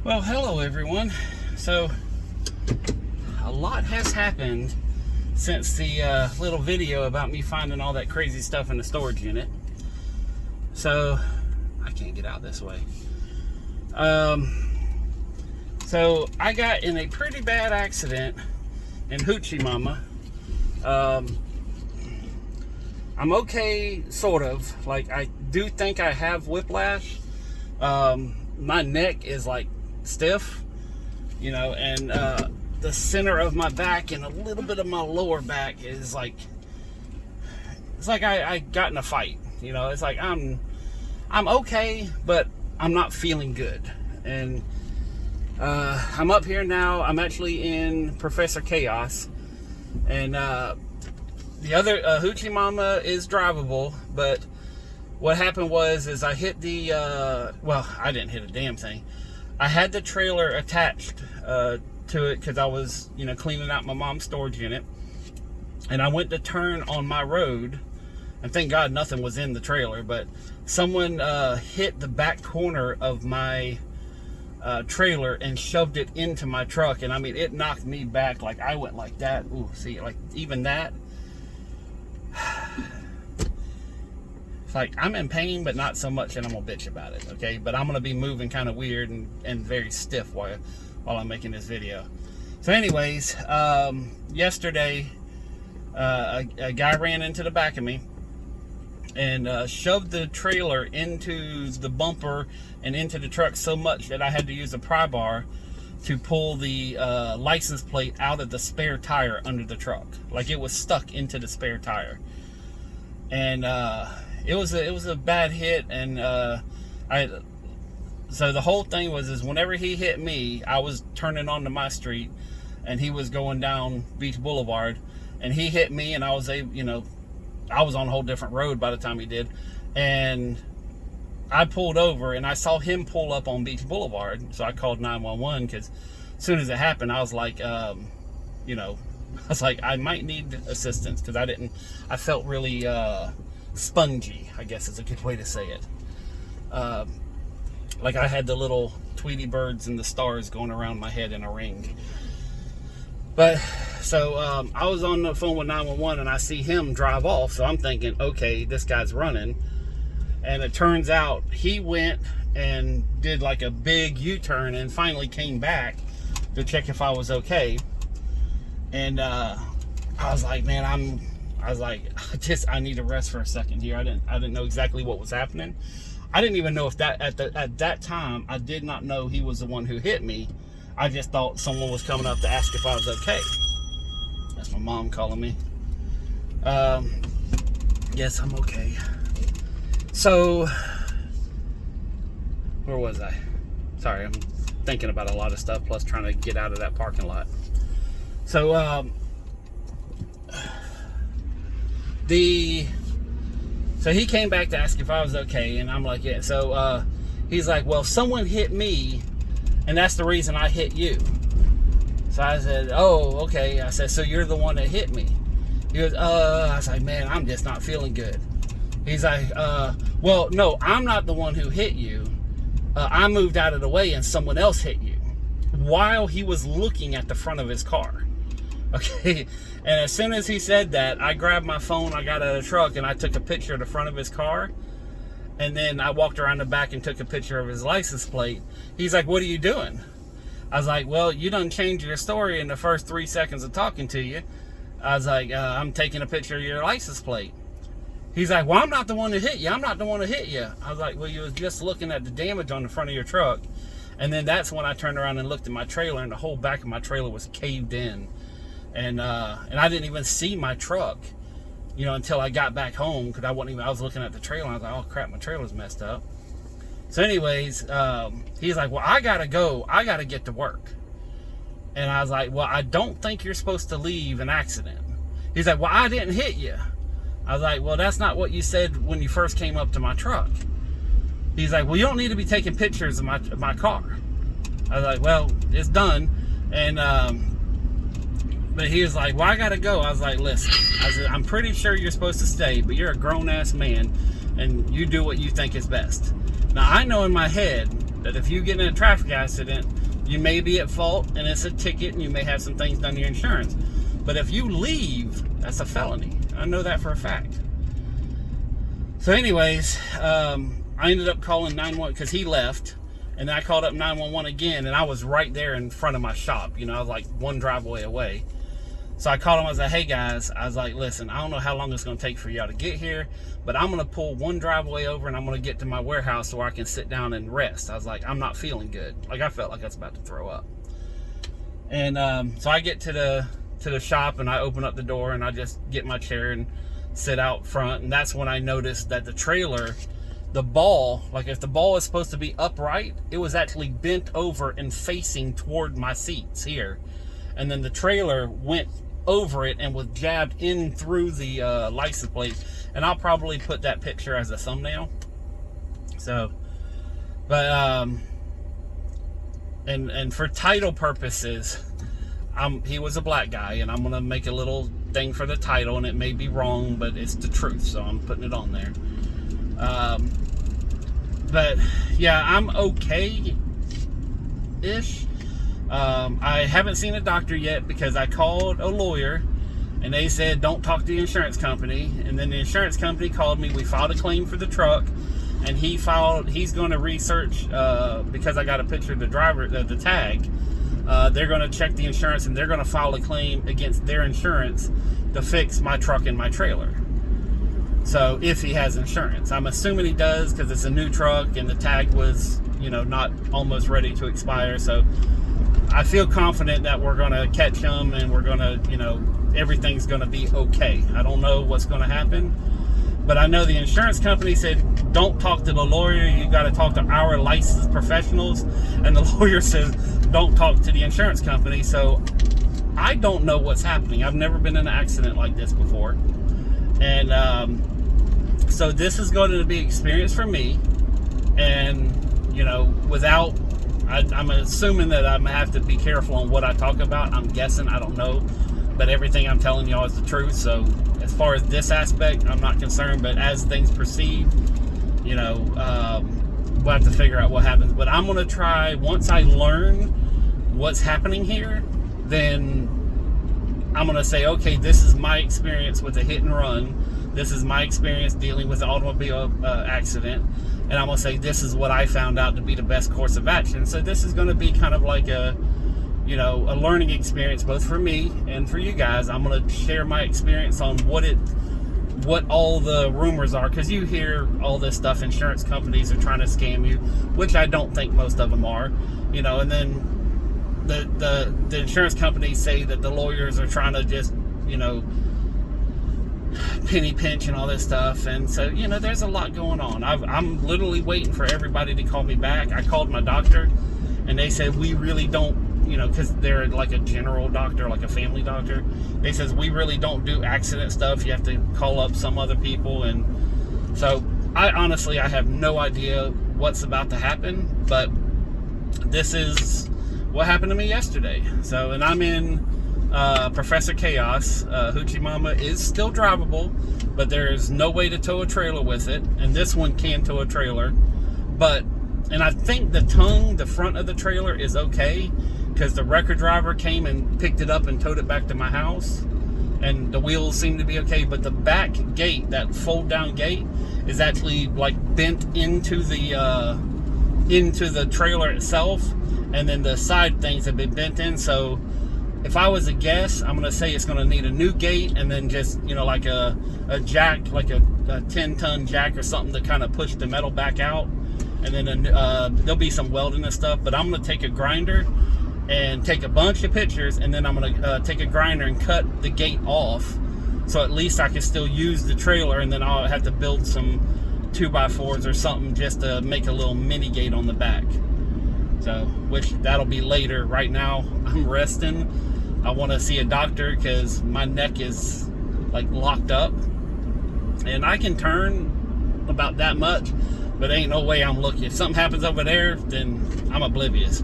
Well, hello everyone. So, a lot has happened since the little video about me finding all that crazy stuff in the storage unit. So, I can't get out this way. So I got in a pretty bad accident in Hoochie, Mama. I'm okay, sort of. Like, I do think I have whiplash. My neck is like stiff, you know, and the center of my back and a little bit of my lower back is like, it's like I got in a fight, you know. It's like I'm okay, but I'm not feeling good. And I'm up here now. I'm actually in Professor Chaos, and the other Hoochie Mama is drivable, but what happened was I hit the well, I didn't hit a damn thing. I had the trailer attached to it because I was, you know, cleaning out my mom's storage unit, and I went to turn on my road, and thank God nothing was in the trailer, but someone hit the back corner of my trailer and shoved it into my truck, and I mean, it knocked me back. Like, I went like that. Ooh, see, like, even that. It's like, I'm in pain, but not so much, and I'm gonna bitch about it, okay? But I'm gonna be moving kind of weird and very stiff while I'm making this video. So anyways, yesterday, a guy ran into the back of me and shoved the trailer into the bumper and into the truck so much that I had to use a pry bar to pull the license plate out of the spare tire under the truck. Like, it was stuck into the spare tire. And it was a bad hit, and so the whole thing was whenever he hit me, I was turning onto my street, and he was going down Beach Boulevard, and he hit me, and I was able, you know, I was on a whole different road by the time he did, and I pulled over, and I saw him pull up on Beach Boulevard, so I called 911, because as soon as it happened, I was like, you know, I was like, I might need assistance, because I felt really spongy, I guess is a good way to say it. Like, I had the little Tweety birds and the stars going around my head in a ring. But, so, I was on the phone with 911, and I see him drive off, so I'm thinking, okay, this guy's running. And it turns out he went and did like a big U-turn and finally came back to check if I was okay. And I was like, man, I need to rest for a second here. I didn't know exactly what was happening. I didn't even know if that at that time, I did not know he was the one who hit me. I just thought someone was coming up to ask if I was okay. That's my mom calling me. Yes, I'm okay. So, where was I? Sorry, I'm thinking about a lot of stuff, plus trying to get out of that parking lot. So, so he came back to ask if I was okay, and I'm like, yeah. So, he's like, well, someone hit me, and that's the reason I hit you. So I said, oh, okay. I said, so you're the one that hit me. He goes, I was like, man, I'm just not feeling good. He's like, well, no, I'm not the one who hit you. I moved out of the way and someone else hit you while he was looking at the front of his car. Okay. And as soon as he said that, I grabbed my phone, I got out of the truck, and I took a picture of the front of his car. And then I walked around the back and took a picture of his license plate. He's like, what are you doing? I was like, well, you done changed your story in the first 3 seconds of talking to you. I was like, I'm taking a picture of your license plate. He's like, well, I'm not the one that hit you. I'm not the one that hit you. I was like, well, you was just looking at the damage on the front of your truck. And then that's when I turned around and looked at my trailer, and the whole back of my trailer was caved in. And I didn't even see my truck, you know, until I got back home, because I was looking at the trailer, and I was like, oh crap, my trailer's messed up. So anyways, he's like, well, I gotta go. I gotta get to work. And I was like, well, I don't think you're supposed to leave an accident. He's like, well, I didn't hit you. I was like, well, that's not what you said when you first came up to my truck. He's like, well, you don't need to be taking pictures of my car. I was like, well, it's done. And but he was like, well, I gotta go. I was like, listen, I said, I'm pretty sure you're supposed to stay, but you're a grown-ass man, and you do what you think is best. Now, I know in my head that if you get in a traffic accident, you may be at fault and it's a ticket and you may have some things done to your insurance. But if you leave, that's a felony. I know that for a fact. So anyways, I ended up calling 911 because he left. And then I called up 911 again, and I was right there in front of my shop. You know, I was like one driveway away. So I called him. I was like, hey, guys. I was like, listen, I don't know how long it's going to take for y'all to get here, but I'm going to pull one driveway over, and I'm going to get to my warehouse so I can sit down and rest. I was like, I'm not feeling good. Like, I felt like I was about to throw up. And so I get to the shop, and I open up the door, and I just get my chair and sit out front. And that's when I noticed that the trailer, the ball, like if the ball is supposed to be upright, it was actually bent over and facing toward my seats here. And then the trailer went over it and was jabbed in through the license plate. And I'll probably put that picture as a thumbnail. So, but, and for title purposes, he was a black guy, and I'm going to make a little thing for the title, and it may be wrong, but it's the truth. So I'm putting it on there. But yeah, I'm okay-ish. I haven't seen a doctor yet because I called a lawyer and they said don't talk to the insurance company, and then the insurance company called me. We filed a claim for the truck, and he's going to research because I got a picture of the driver, the tag. They're going to check the insurance, and they're going to file a claim against their insurance to fix my truck and my trailer. So if he has insurance, I'm assuming he does because it's a new truck and the tag was, you know, not almost ready to expire. So I feel confident that we're going to catch him and we're going to, you know, everything's going to be okay. I don't know what's going to happen, but I know the insurance company said, don't talk to the lawyer. You got to talk to our licensed professionals. And the lawyer says, don't talk to the insurance company. So I don't know what's happening. I've never been in an accident like this before. And, so this is going to be experience for me, and you know, I'm assuming that I'm gonna have to be careful on what I talk about. I'm guessing, I don't know, but everything I'm telling y'all is the truth. So as far as this aspect, I'm not concerned. But as things proceed, you know, we'll have to figure out what happens. But I'm gonna try, once I learn what's happening here, then I'm gonna say, okay, this is my experience with a hit and run. This is my experience dealing with an automobile accident, and I'm going to say this is what I found out to be the best course of action. So this is going to be kind of like a, you know, a learning experience both for me and for you guys. I'm going to share my experience on what all the rumors are, because you hear all this stuff. Insurance companies are trying to scam you, which I don't think most of them are, you know, and then the insurance companies say that the lawyers are trying to just, you know, penny pinch and all this stuff. And so, you know, there's a lot going on. I'm literally waiting for everybody to call me back. I called my doctor and they said, we really don't, you know, because they're like a general doctor, like a family doctor. They says, we really don't do accident stuff. You have to call up some other people. And so I have no idea what's about to happen, but this is what happened to me yesterday. So, and I'm in Professor Chaos. Hoochie Mama is still drivable, but there's no way to tow a trailer with it, and this one can tow a trailer. And I think the front of the trailer is okay, because the wrecker driver came and picked it up and towed it back to my house, and the wheels seem to be okay. But the back gate, that fold down gate, is actually like bent into the trailer itself, and then the side things have been bent in. So if I was a guess, I'm going to say it's going to need a new gate, and then just, you know, like a jack, like a 10-ton jack or something to kind of push the metal back out. And then there'll be some welding and stuff. But I'm going to take a grinder and take a bunch of pictures, and then I'm going to take a grinder and cut the gate off, so at least I can still use the trailer, and then I'll have to build some 2x4s or something just to make a little mini gate on the back. So, which that'll be later. Right now, I'm resting. I want to see a doctor because my neck is like locked up, and I can turn about that much, but ain't no way I'm looking. If something happens over there, then I'm oblivious.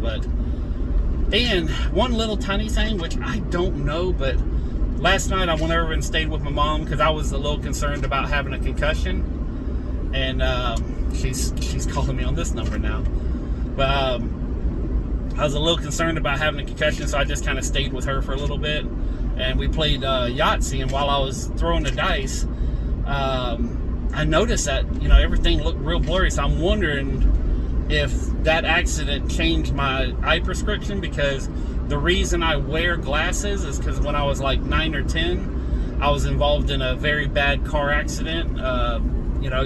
And one little tiny thing, which I don't know, but last night I went over and stayed with my mom because I was a little concerned about having a concussion, and she's calling me on this number now. But I was a little concerned about having a concussion, so I just kind of stayed with her for a little bit. And we played Yahtzee, and while I was throwing the dice, I noticed that, everything looked real blurry. So I'm wondering if that accident changed my eye prescription, because the reason I wear glasses is because when I was like 9 or 10, I was involved in a very bad car accident. A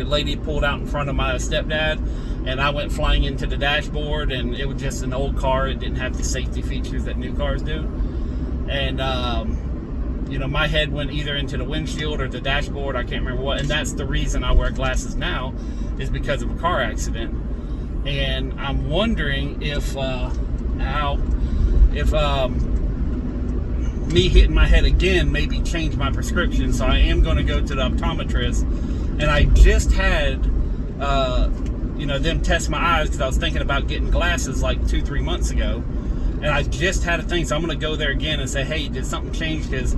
lady pulled out in front of my stepdad, and I went flying into the dashboard, and it was just an old car. It didn't have the safety features that new cars do. And, my head went either into the windshield or the dashboard. I can't remember what. And that's the reason I wear glasses now, is because of a car accident. And I'm wondering if me hitting my head again maybe changed my prescription. So I am going to go to the optometrist. And I just had, them test my eyes, because I was thinking about getting glasses like 2-3 months ago. And I just had a thing, so I'm going to go there again and say, hey, did something change? Because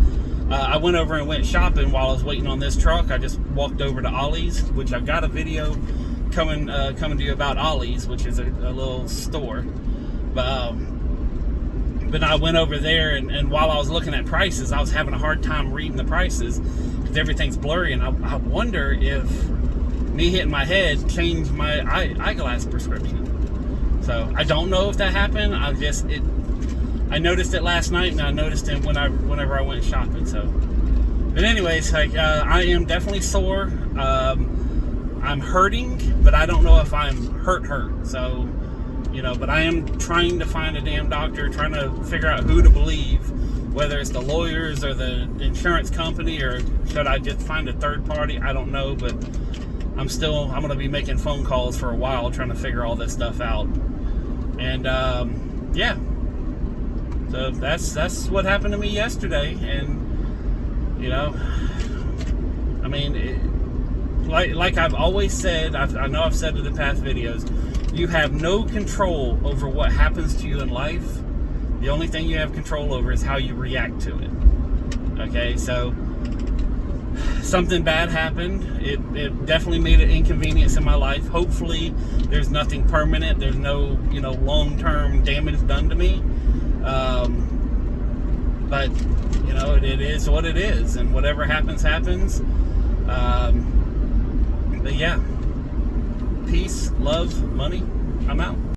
I went over and went shopping while I was waiting on this truck. I just walked over to Ollie's, which I've got a video coming to you about Ollie's, which is a little store. But I went over there, and while I was looking at prices, I was having a hard time reading the prices because everything's blurry. And I wonder if me hitting my head changed my eyeglass prescription. So I don't know if that happened. I noticed it last night, and I noticed it whenever I went shopping. So, but anyways, I am definitely sore. I'm hurting, but I don't know if I'm hurt. So, but I am trying to find a damn doctor, trying to figure out who to believe, whether it's the lawyers or the insurance company, or should I just find a third party? I don't know, but I'm going to be making phone calls for a while, trying to figure all this stuff out. And, yeah. So that's what happened to me yesterday. And, like I've always said, I know I've said it in past videos, you have no control over what happens to you in life. The only thing you have control over is how you react to it. Okay, so something bad happened. It definitely made an inconvenience in my life. Hopefully there's nothing permanent. There's no, long-term damage done to me. But, it is what it is, and whatever happens. But yeah, peace, love, money. I'm out.